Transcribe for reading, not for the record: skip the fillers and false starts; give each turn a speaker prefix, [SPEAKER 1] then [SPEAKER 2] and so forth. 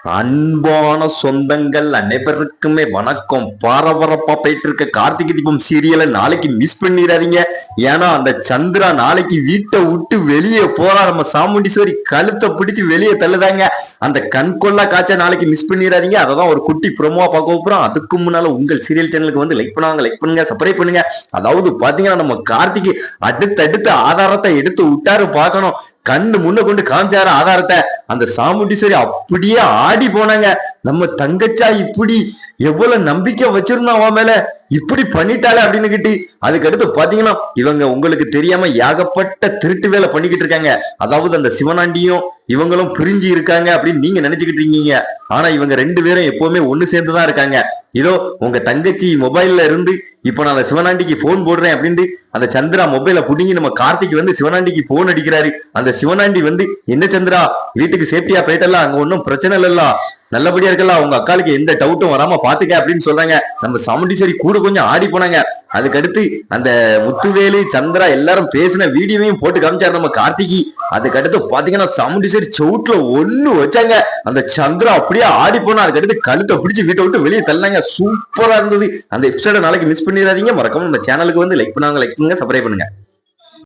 [SPEAKER 1] அன்பான சொந்தங்கள் அனைவருக்குமே வணக்கம். பரபரப்பா போயிட்டு இருக்க கார்த்திகை தீபம் சீரியலை நாளைக்கு மிஸ் பண்ணிடாதீங்க. ஏன்னா அந்த சந்திரா நாளைக்கு வீட்டை விட்டு வெளியே போறா. நம்ம சாமுண்டீஸ்வரி கழுத்தை பிடிச்சு வெளியே தள்ளுதாங்க. அந்த கண்கொள்ளா காய்ச்ச நாளைக்கு மிஸ் பண்ணிடாதீங்க. அததான் ஒரு குட்டி ப்ரோமோவா பார்க்க போறோம். அதுக்கு முன்னால உங்கள் சீரியல் சேனலுக்கு வந்து லைக் பண்ணுங்க, சப்ஸ்கிரைப் பண்ணுங்க. அதாவது பாத்தீங்கன்னா நம்ம கார்த்திகை அடுத்த ஆதாரத்தை எடுத்து விட்டாரு பார்க்கணும். கண்ணு முன்ன கொண்டு காமிச்சாரு ஆதாரத்தை. அந்த சாமுண்டீஸ்வரி அப்படியே ஆடி போனாங்க. நம்ம தங்கச்சா இப்படி எவ்வளவு நம்பிக்கை வச்சிருந்தோம் அவன் மேல, இப்படி பண்ணிட்டாலே அப்படின்னு கிட்டி. அதுக்கு அடுத்து பாத்தீங்கன்னா இவங்க உங்களுக்கு தெரியாம ஏகப்பட்ட திருட்டு வேலை பண்ணிக்கிட்டு இருக்காங்க. அதாவது அந்த சிவனாண்டியும் இவங்களும் பிரிஞ்சு இருக்காங்க அப்படின்னு நீங்க நினைச்சுக்கிட்டு இருக்கீங்க. ஆனா இவங்க ரெண்டு பேரும் எப்பவுமே ஒண்ணு சேர்ந்துதான் இருக்காங்க. இதோ உங்க தங்கச்சி மொபைல்ல இருந்து இப்ப நான் சிவனாண்டிக்கு போன் போடுறேன் அப்படின்ட்டு அந்த சந்திரா மொபைல புடிங்கி நம்ம கார்த்திக் வந்து சிவனாண்டிக்கு போன் அடிக்கிறாரு. அந்த சிவனாண்டி வந்து என்ன சந்திரா வீட்டுக்கு சேஃப்டியா போயிட்டலாம், அங்க ஒன்னும் பிரச்சனை இல்லல்ல, நல்லபடியா இருக்கலாம், உங்க அக்காளுக்கு எந்த டவுட்டும் வராம பாத்துக்க அப்படின்னு சொல்றாங்க. நம்ம சாமுண்டீஸ்வரி கூட கொஞ்சம் ஆடி போனாங்க. அதுக்கடுத்து அந்த முத்துவேலு சந்திரா எல்லாரும் பேசின வீடியோவையும் போட்டு காமிச்சாரு நம்ம கார்த்திகி. அதுக்கடுத்து பாத்தீங்கன்னா சாமுண்டீஸ்வரி செவுட்ல ஒண்ணு வச்சாங்க. அந்த சந்திரா அப்படியே ஆடி போனா. அதுக்கடுத்து கழுத்தை பிடிச்சு வீட்டை விட்டு வெளியே தள்ளினாங்க. சூப்பரா இருந்தது. அந்த எபிசோட நாளைக்கு மிஸ் பண்ணிடாதீங்க. மறக்காம நம்ம சேனலுக்கு வந்து லைக் பண்ணுங்க, சப்ஸ்கிரைப் பண்ணுங்க.